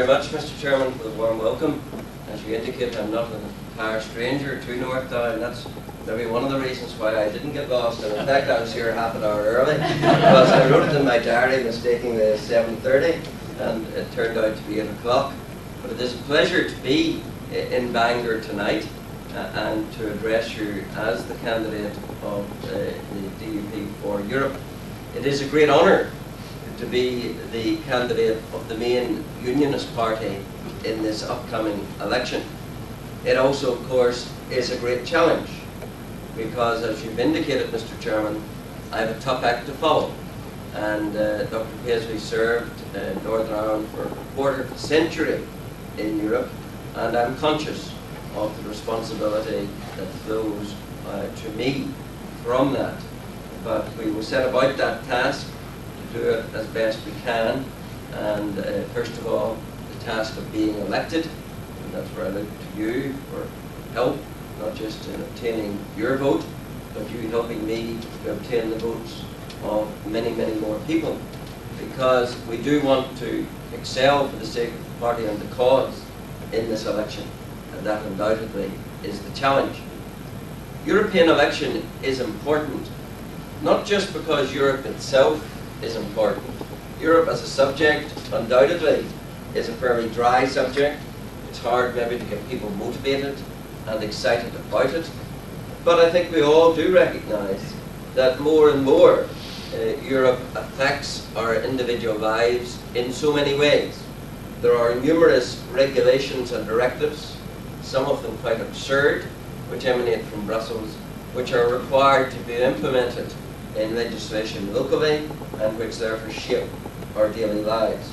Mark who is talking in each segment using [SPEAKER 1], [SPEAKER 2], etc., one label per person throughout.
[SPEAKER 1] very much, Mr. Chairman, for the warm welcome. As you indicate, I'm not an entire stranger to Northdown. That's maybe one of the reasons why I didn't get lost. And in fact, I was here half an hour early because I wrote it in my diary mistakenly as 7:30, and it turned out to be 8 o'clock. But it is a pleasure to be in Bangor tonight and to address you as the candidate of the DUP for Europe. It is a great honour to be the candidate of the main unionist party in this upcoming election. It also, of course, is a great challenge because, as you've indicated, Mr. Chairman, I have a tough act to follow. And Dr. Paisley served Northern Ireland for a quarter of a century in Europe, and I'm conscious of the responsibility that flows to me from that. But we will set about that task to do it as best we can, and first of all, the task of being elected, and that's where I look to you for help, not just in obtaining your vote, but you helping me to obtain the votes of many, many more people, because we do want to excel for the sake of the party and the cause in this election, and that undoubtedly is the challenge. European election is important, not just because Europe itself is important. Europe as a subject undoubtedly is a fairly dry subject. It's hard maybe to get people motivated and excited about it, but I think we all do recognise that more and more Europe affects our individual lives in so many ways. There are numerous regulations and directives, some of them quite absurd, which emanate from Brussels, which are required to be implemented in legislation locally and which therefore shape our daily lives.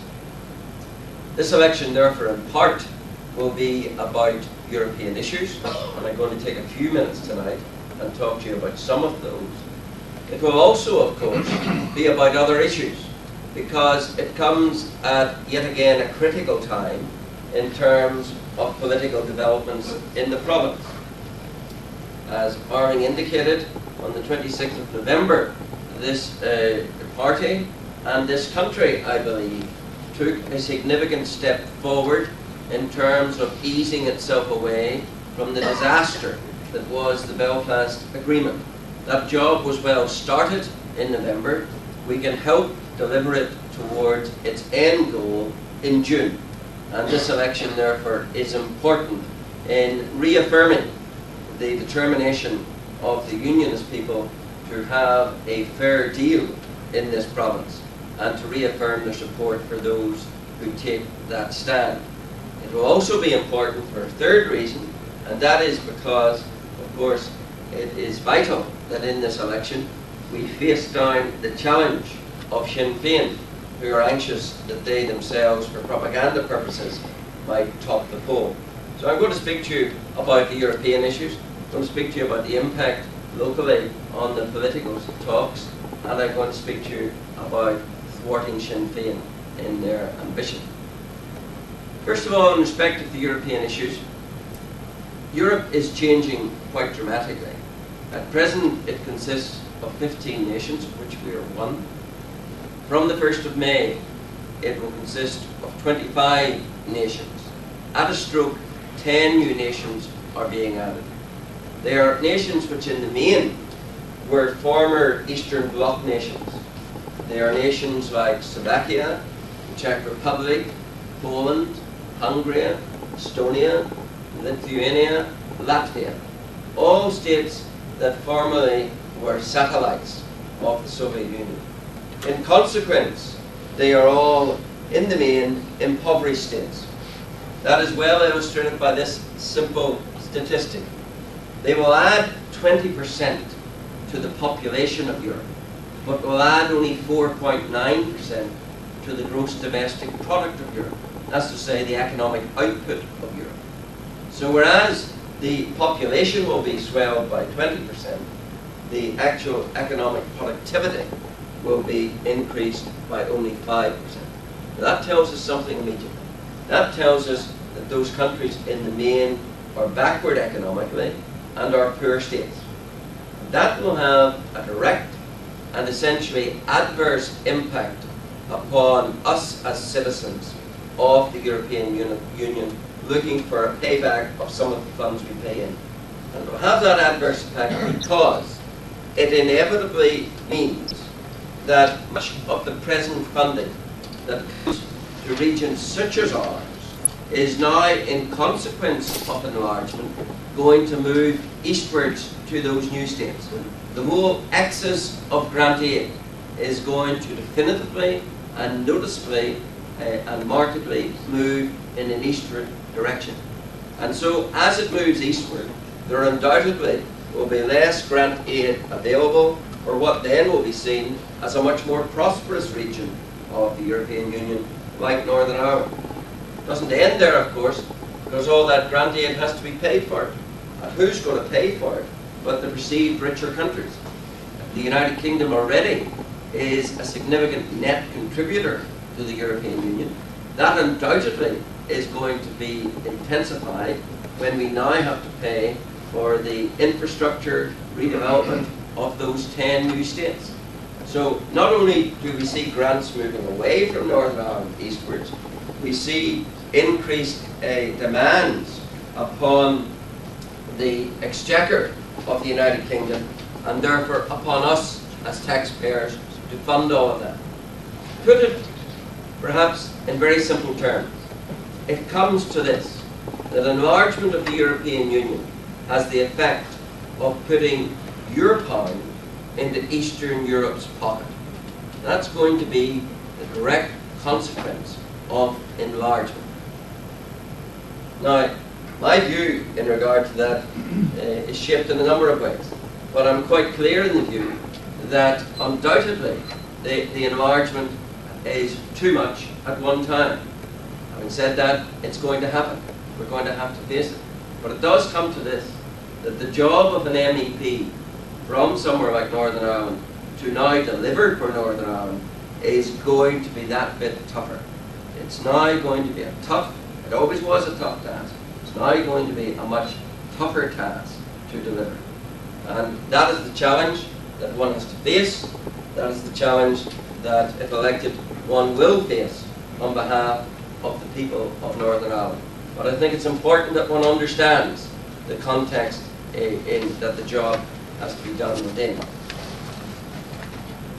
[SPEAKER 1] This election therefore in part will be about European issues, and I'm going to take a few minutes tonight and talk to you about some of those. It will also, of course, be about other issues, because it comes at yet again a critical time in terms of political developments in the province. As Arming indicated, on the 26th of November, this party and this country, I believe, took a significant step forward in terms of easing itself away from the disaster that was the Belfast Agreement. That job was well started in November. We can help deliver it towards its end goal in June. And this election, therefore, is important in reaffirming the determination of the unionist people to have a fair deal in this province and to reaffirm their support for those who take that stand. It will also be important for a third reason, and that is because, of course, it is vital that in this election we face down the challenge of Sinn Féin, who are anxious that they themselves, for propaganda purposes, might top the poll. So I'm going to speak to you about the European issues. I'm going to speak to you about the impact locally on the political talks, and I'm going to speak to you about thwarting Sinn Féin in their ambition. First of all, in respect of the European issues, Europe is changing quite dramatically. At present, it consists of 15 nations, of which we are one. From the 1st of May, it will consist of 25 nations. At a stroke, 10 new nations are being added. They are nations which in the main were former Eastern Bloc nations. They are nations like Slovakia, the Czech Republic, Poland, Hungary, Estonia, Lithuania, Latvia. All states that formerly were satellites of the Soviet Union. In consequence, they are all, in the main, impoverished states. That is well illustrated by this simple statistic. They will add 20% to the population of Europe, but will add only 4.9% to the gross domestic product of Europe. That's to say, the economic output of Europe. So whereas the population will be swelled by 20%, the actual economic productivity will be increased by only 5%. Now that tells us something immediate. That tells us that those countries in the main are backward economically and are poor states. That will have a direct and essentially adverse impact upon us as citizens of the European Union looking for a payback of some of the funds we pay in. And it will have that adverse effect because it inevitably means that much of the present funding that goes to regions such as ours is now, in consequence of enlargement, going to move eastwards to those new states. The whole axis of grant aid is going to definitively and noticeably and markedly move in an eastward direction. And so, as it moves eastward, there undoubtedly will be less grant aid available for what then will be seen as a much more prosperous region of the European Union, like Northern Ireland. It doesn't end there, of course, because all that grant aid has to be paid for. And who's going to pay for it but the perceived richer countries? The United Kingdom already is a significant net contributor to the European Union. That undoubtedly is going to be intensified when we now have to pay for the infrastructure redevelopment of those 10 new states. So not only do we see grants moving away from Northern Ireland eastwards, we see increased demands upon the exchequer of the United Kingdom, and therefore upon us as taxpayers to fund all of that. Put it perhaps in very simple terms, it comes to this, that enlargement of the European Union has the effect of putting your pound into Eastern Europe's pocket. That's going to be the direct consequence of enlargement. Now, my view in regard to that is shaped in a number of ways, but I'm quite clear in the view that undoubtedly the enlargement is too much at one time. Having said that, it's going to happen. We're going to have to face it. But it does come to this, that the job of an MEP from somewhere like Northern Ireland to now deliver for Northern Ireland is going to be that bit tougher. It's now going to be a tough, it always was a tough task, it's now going to be a much tougher task to deliver. And that is the challenge that one has to face. That is the challenge that, if elected, one will face on behalf of the people of Northern Ireland. But I think it's important that one understands the context that the job has to be done within.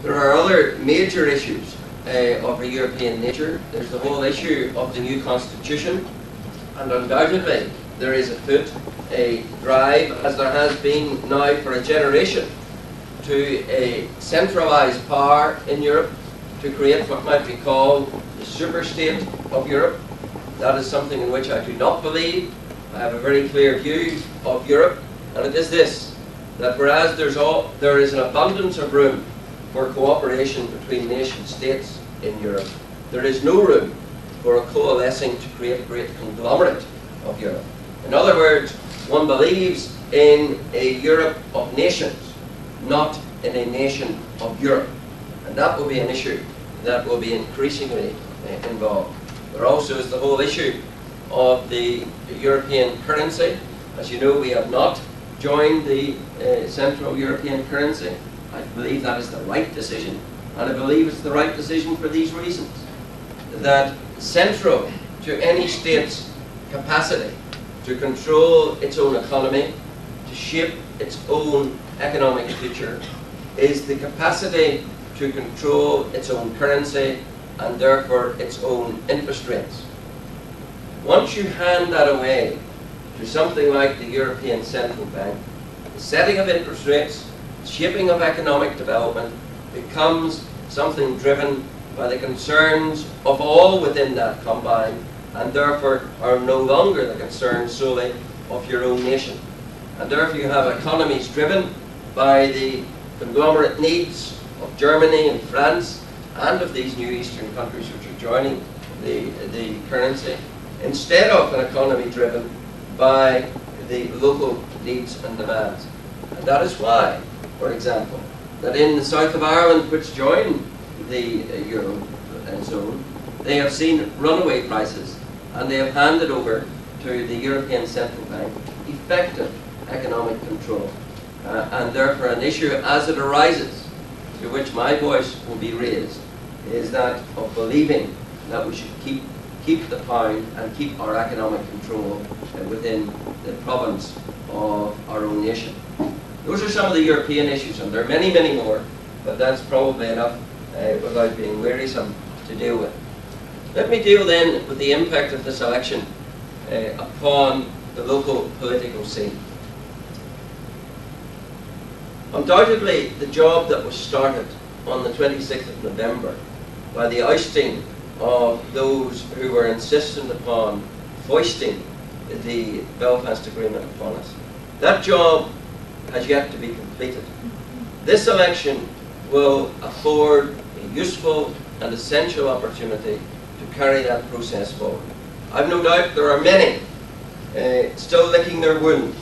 [SPEAKER 1] There are other major issues of a European nature. There's the whole issue of the new constitution, and undoubtedly there is afoot a drive, as there has been now for a generation, to a centralised power in Europe, to create what might be called the super-state of Europe. That is something in which I do not believe. I have a very clear view of Europe, and it is this, that whereas there is an abundance of room for cooperation between nation states in Europe, there is no room for a coalescing to create a great conglomerate of Europe. In other words, one believes in a Europe of nations, not in a nation of Europe. And that will be an issue that will be increasingly involved. There also is the whole issue of the European currency. As you know, we have not joined the Central European currency. I believe that is the right decision, and I believe it's the right decision for these reasons. That central to any state's capacity to control its own economy, to shape its own economic future, is the capacity to control its own currency and therefore its own interest rates. Once you hand that away to something like the European Central Bank, the setting of interest rates, shaping of economic development becomes something driven by the concerns of all within that combine, and therefore are no longer the concerns solely of your own nation. And therefore you have economies driven by the conglomerate needs of Germany and France and of these new eastern countries which are joining the currency, instead of an economy driven by the local needs and demands. And that is why, for example, that in the south of Ireland, which joined the Euro zone, they have seen runaway prices, and they have handed over to the European Central Bank effective economic control. And therefore an issue as it arises, to which my voice will be raised, is that of believing that we should keep keep the pound and keep our economic control within the province of our own nation. Those are some of the European issues, and there are many, many more, but that's probably enough without being wearisome to deal with. Let me deal then with the impact of this election upon the local political scene. Undoubtedly, the job that was started on the 26th of November by the ousting of those who were insistent upon foisting the Belfast Agreement upon us, that job has yet to be completed. This election will afford a useful and essential opportunity to carry that process forward. I've no doubt there are many still licking their wounds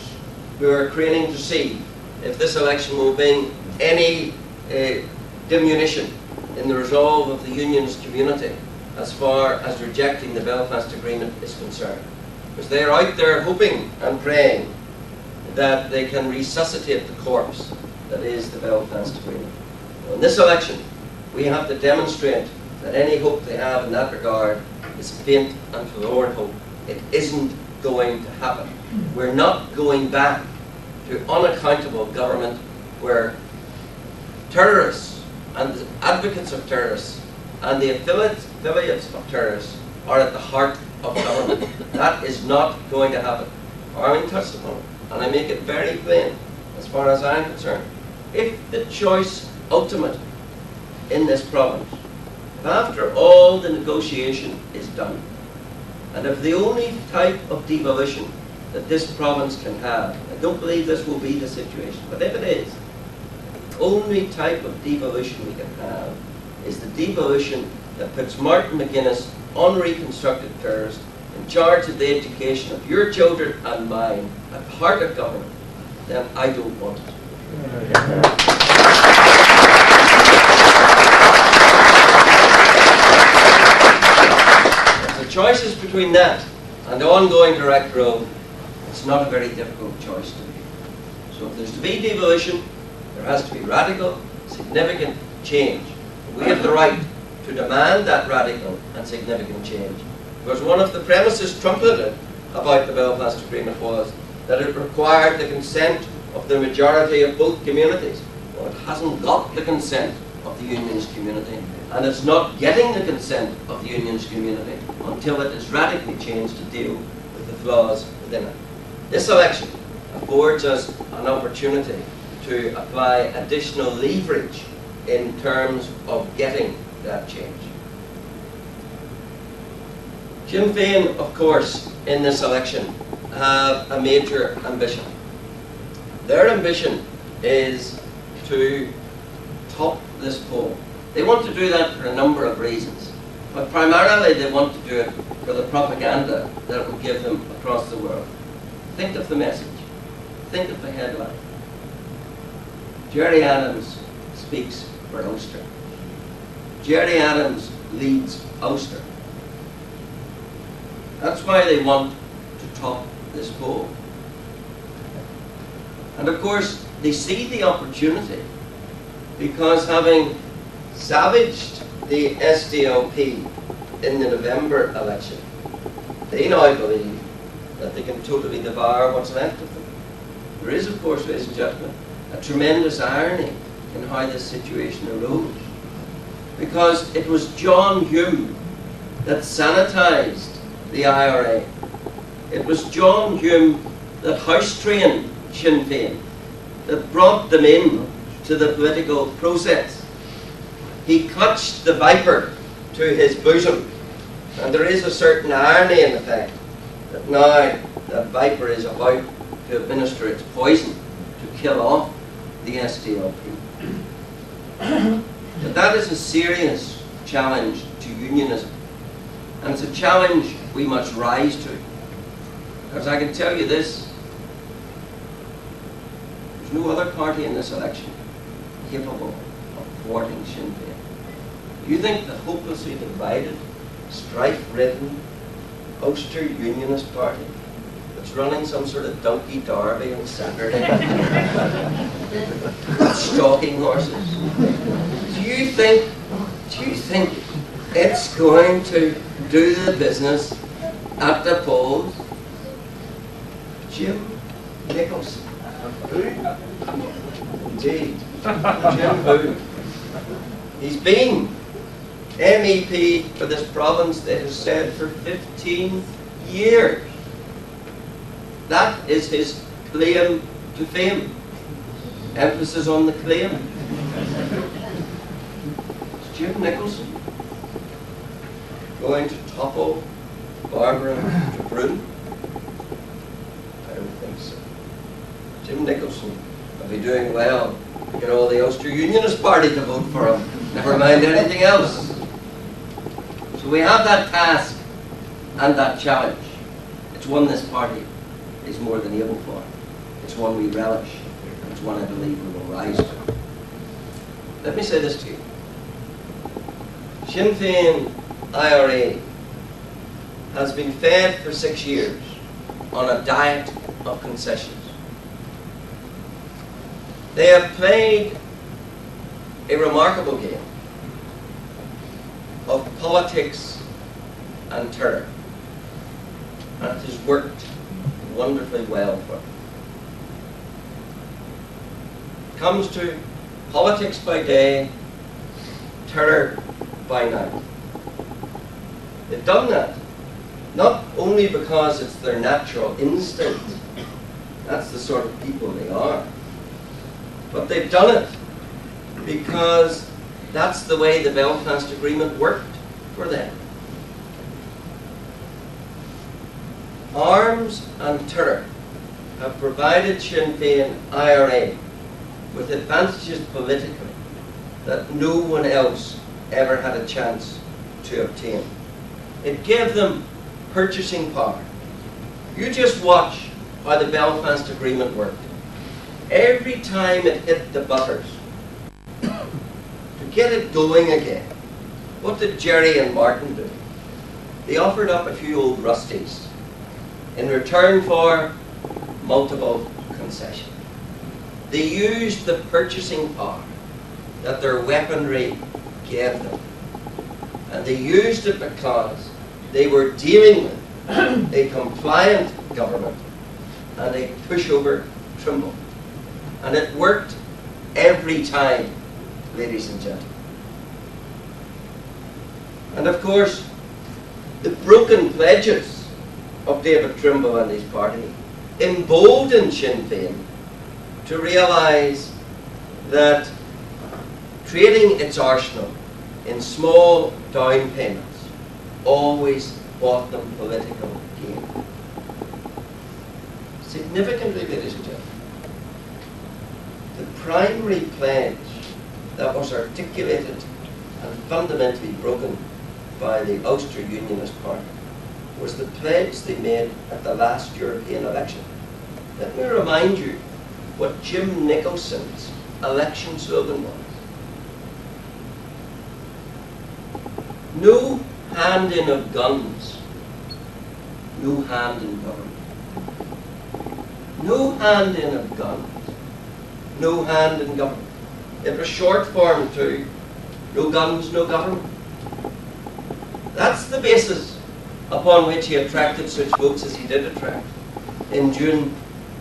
[SPEAKER 1] who are craning to see if this election will bring any diminution in the resolve of the Union's community as far as rejecting the Belfast Agreement is concerned. Because they are out there hoping and praying that they can resuscitate the corpse that is the Belfast Agreement. Well, in this election, we have to demonstrate that any hope they have in that regard is faint and forlorn hope. It isn't going to happen. We're not going back to unaccountable government where terrorists and the advocates of terrorists and the affiliates of terrorists are at the heart of government. That is not going to happen. Arlene touched upon it, and I make it very plain as far as I'm concerned. If the choice ultimate in this province, if after all the negotiation is done, and if the only type of devolution that this province can have, I don't believe this will be the situation, but if it is, the only type of devolution we can have is the devolution that puts Martin McGuinness, on reconstructed terrorist, in charge of the education of your children and mine at the heart of government, then I don't want it. If the choice is between that and ongoing direct rule, it's not a very difficult choice to make. So if there's to be devolution, there has to be radical, significant change. We have the right to demand that radical and significant change. Because one of the premises trumpeted about the Belfast Agreement was that it required the consent of the majority of both communities. Well, it hasn't got the consent of the Union's community, and it's not getting the consent of the Union's community until it is radically changed to deal with the flaws within it. This election affords us an opportunity to apply additional leverage in terms of getting that change. Sinn Féin, of course, in this election have a major ambition. Their ambition is to top this poll. They want to do that for a number of reasons, but primarily they want to do it for the propaganda that it will give them across the world. Think of the message. Think of the headline. Gerry Adams speaks for Ulster. Gerry Adams leads Ulster. That's why they want to top this poll. And of course, they see the opportunity because having savaged the SDLP in the November election, they now believe that they can totally devour what's left of them. There is, of course, ladies and gentlemen, a tremendous irony in how this situation arose. Because it was John Hume that sanitised the IRA. It was John Hume that house-trained Sinn Féin, that brought them in to the political process. He clutched the viper to his bosom, and there is a certain irony in the fact that now that viper is about to administer its poison to kill off the SDLP. But that is a serious challenge to unionism, and it's a challenge we must rise to. Because I can tell you this, there's no other party in this election capable of thwarting Sinn Féin. Do you think the hopelessly divided, strife-ridden Ulster Unionist Party that's running some sort of donkey derby on Saturday stalking horses, do you think It's going to do the business at the polls. Jim Nicholson. Indeed. Jim who? He's been MEP for this province, it is said, for 15 years. That is his claim to fame. Emphasis on the claim. Is Jim Nicholson going to topple Barbara de Bruyne? I don't think so. Jim Nicholson will be doing well to get all the Ulster Unionist Party to vote for him, never mind anything else. So we have that task and that challenge. It's one this party is more than able for. It's one we relish. It's one I believe we will rise to. Let me say this to you. Sinn Féin IRA has been fed for 6 years on a diet of concessions. They have played a remarkable game of politics and terror, and it has worked wonderfully well for them. It comes to politics by day, terror by night. They've done that not only because it's their natural instinct, that's the sort of people they are, but they've done it because that's the way the Belfast Agreement worked for them. Arms and terror have provided Sinn Féin IRA with advantages politically that no one else ever had a chance to obtain. It gave them purchasing power. You just watch how the Belfast Agreement worked. Every time it hit the buffers, to get it going again, what did Jerry and Martin do? They offered up a few old rusties in return for multiple concessions. They used the purchasing power that their weaponry gave them. And they used it because they were dealing with a compliant government and a pushover Trimble. And it worked every time, ladies and gentlemen. And of course, the broken pledges of David Trimble and his party emboldened Sinn Féin to realise that trading its arsenal in small down payments always bought them political gain. Significantly, ladies and gentlemen, the primary pledge that was articulated and fundamentally broken by the Ulster Unionist Party was the pledge they made at the last European election. Let me remind you what Jim Nicholson's election slogan was. No hand in of guns, no hand in government. No hand in of guns, no hand in government. It was short form to no guns, no government. That's the basis upon which he attracted such votes as he did attract in June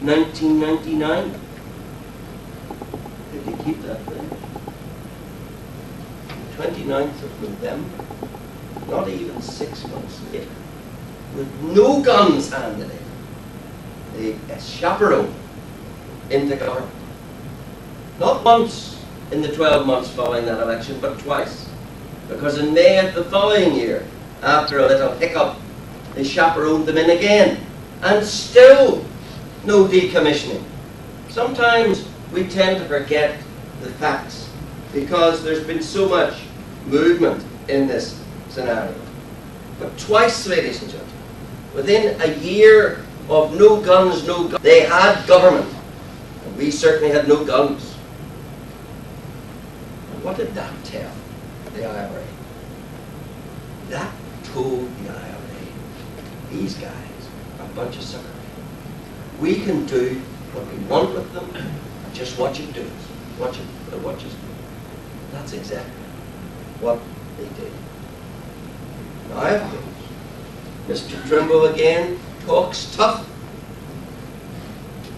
[SPEAKER 1] 1999. Did he keep that pledge? 29th of November, not even 6 months later, with no guns handed in, they chaperoned into government. Not once in the 12 months following that election, but twice. Because in May of the following year, after a little hiccup, they chaperoned them in again. And still no decommissioning. Sometimes we tend to forget the facts because there's been so much movement in this scenario. But twice, ladies and gentlemen, within a year of no guns, no guns, they had government. And we certainly had no guns. And what did that tell the IRA? That told the IRA, these guys are a bunch of suckers. We can do what we want with them, and just watch it do it. Watch us do it. That's exactly what they did. Now, Mr. Trimble again talks tough,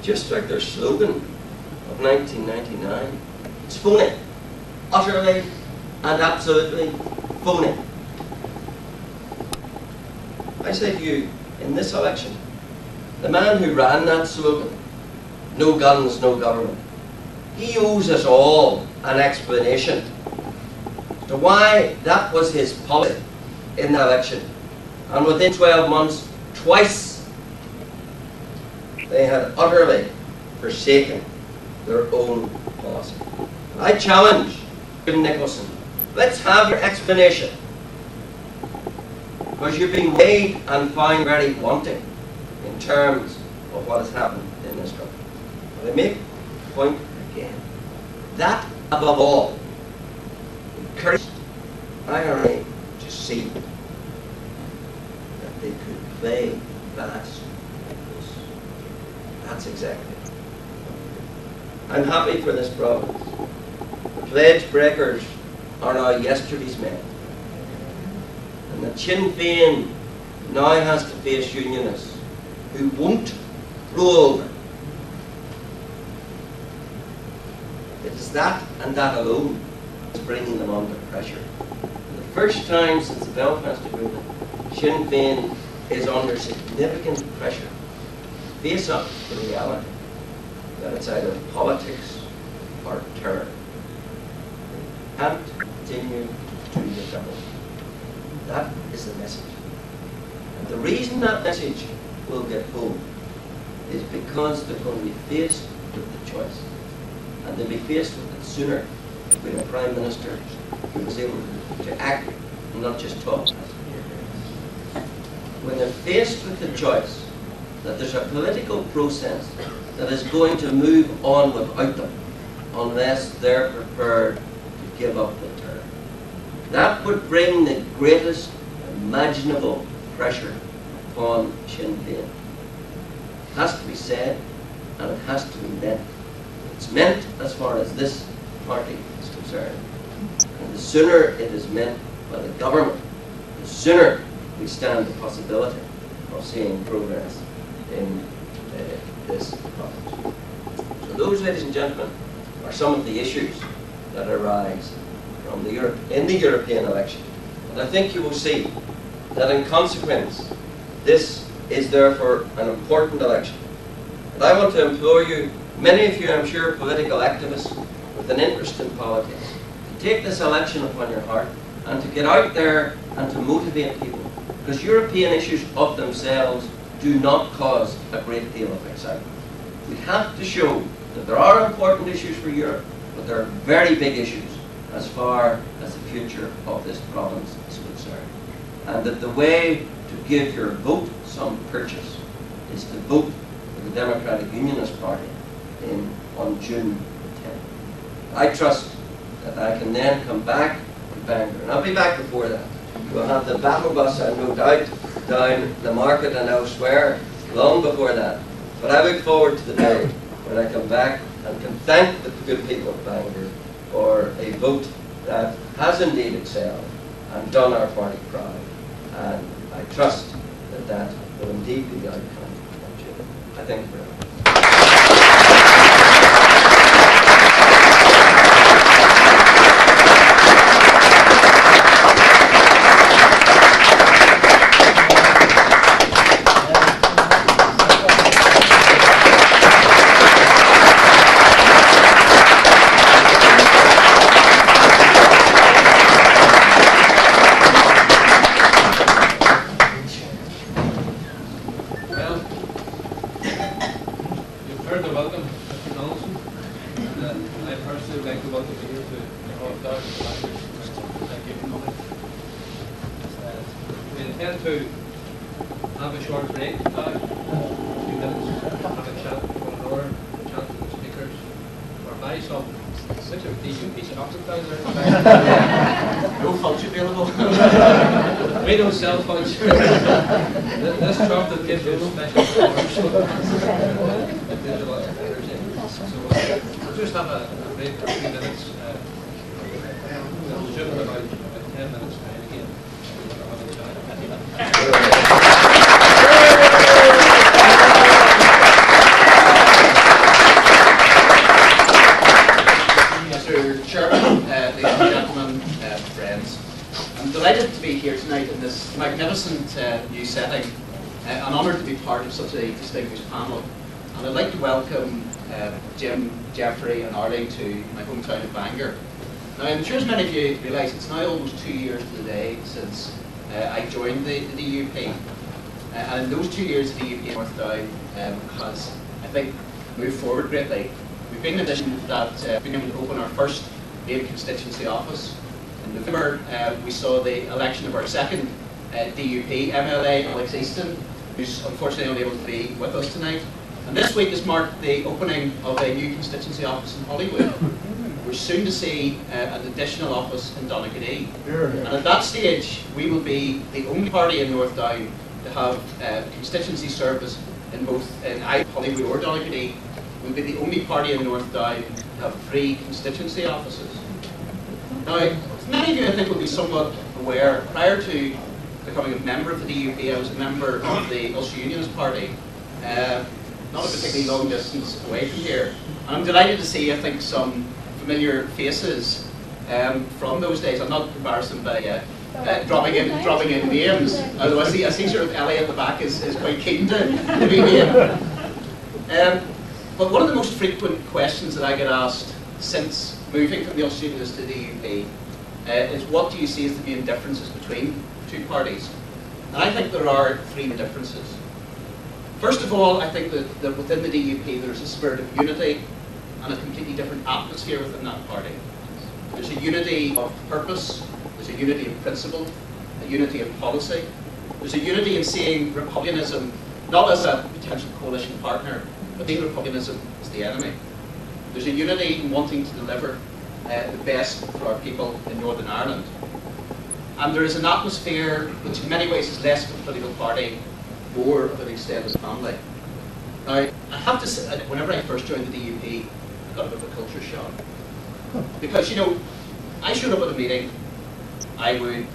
[SPEAKER 1] just like their slogan of 1999. It's phony, utterly and absolutely phony. I say to you, in this election, the man who ran that slogan, no guns, no government, he owes us all an explanation as to why that was his policy in the election. And within 12 months, twice, they had utterly forsaken their own policy. I challenge Jim Nicholson, let's have your explanation, because you've been weighed and found very wanting in terms of what has happened in this country. But I make the point again, that above all encouraged IRA to see that they could play fast. That's exactly it. I'm happy for this province. The pledge breakers are now yesterday's men. And the Sinn Féin now has to face unionists who won't roll over. It is that and that alone is bringing them under pressure. For the first time since the Belfast Agreement, Sinn Féin is under significant pressure to face up to the reality that it's either politics or terror. They can't continue to do the double. That is the message. And the reason that message will get home is because they're going to be faced with the choice. And they'll be faced with it sooner with a Prime Minister who was able to act and not just talk. When they're faced with the choice that there's a political process that is going to move on without them unless they're prepared to give up the terror. That would bring the greatest imaginable pressure upon Sinn Féin. It has to be said, and it has to be meant. It's meant as far as this party is concerned. And the sooner it is meant by the government, the sooner we stand the possibility of seeing progress in this province. So those, ladies and gentlemen, are some of the issues that arise from in the European election. And I think you will see that in consequence, this is therefore an important election. And I want to implore you, many of you, I'm sure, political activists with an interest in politics, to take this election upon your heart and to get out there and to motivate people. Because European issues of themselves do not cause a great deal of excitement. We have to show that there are important issues for Europe, but there are very big issues as far as the future of this province is concerned. And that the way to give your vote some purchase is to vote for the Democratic Unionist Party on June the 10th. I trust that I can then come back to Bangor, and I'll be back before that. We'll have the battle bus, I've no doubt, down the market and elsewhere long before that. But I look forward to the day when I come back and can thank the good people of Bangor for a vote that has indeed excelled and done our party proud. And I trust that that will indeed be the outcome of June. I thank you very much.
[SPEAKER 2] No funds available.
[SPEAKER 3] We don't sell funds. This chocolate gives you special powers. So we'll just have a break for 3 minutes. We'll resume in about 10 minutes time again.
[SPEAKER 2] friends. I'm delighted to be here tonight in this magnificent new setting. I'm honoured to be part of such a distinguished panel. And I'd like to welcome Jim, Jeffrey and Arlie to my hometown of Bangor. Now, I'm sure as many of you realise it's now almost 2 years to the day since I joined the DUP. And in those 2 years, the DUP North Down has, I think, moved forward greatly. We've been in a position that been able to open our first main constituency office. In November, we saw the election of our second DUP MLA, Alex Easton, who's unfortunately only able to be with us tonight. And this week has marked the opening of a new constituency office in Hollywood. We're soon to see an additional office in Donaghadee. And at that stage, we will be the only party in North Down to have constituency service in both Hollywood or Donaghadee. We'll be the only party in North Down to have 3 constituency offices. Now, many of you I think will be somewhat aware, prior to becoming a member of the DUP, I was a member of the Ulster Unionist Party, not a particularly long distance away from here. And I'm delighted to see, I think, some familiar faces from those days. I'm not embarrassed by dropping in names, although I see sort of Ellie at the back is quite keen to be named. But one of the most frequent questions that I get asked since moving from the Ulster Unionist to the DUP is, what do you see as the main differences between the two parties? And I think there are 3 differences. First of all, I think that within the DUP there's a spirit of unity and a completely different atmosphere within that party. There's a unity of purpose, there's a unity of principle, a unity of policy. There's a unity in seeing republicanism not as a potential coalition partner, but seeing republicanism as the enemy. There's a unity in wanting to deliver the best for our people in Northern Ireland. And there is an atmosphere which in many ways is less of a political party, more of an extended family. Now, I have to say, whenever I first joined the DUP, I got a bit of a culture shock. Because, you know, I showed up at a meeting, I would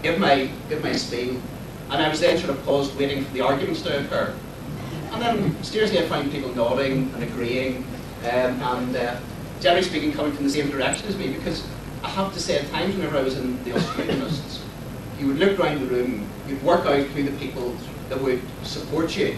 [SPEAKER 2] give my spiel, and I was then sort of paused waiting for the arguments to occur. And then, mysteriously, I found people nodding and agreeing, and generally speaking, coming from the same direction as me, because I have to say, at times whenever I was in the Ulster Unionists, you would look around the room, you'd work out who the people that would support you,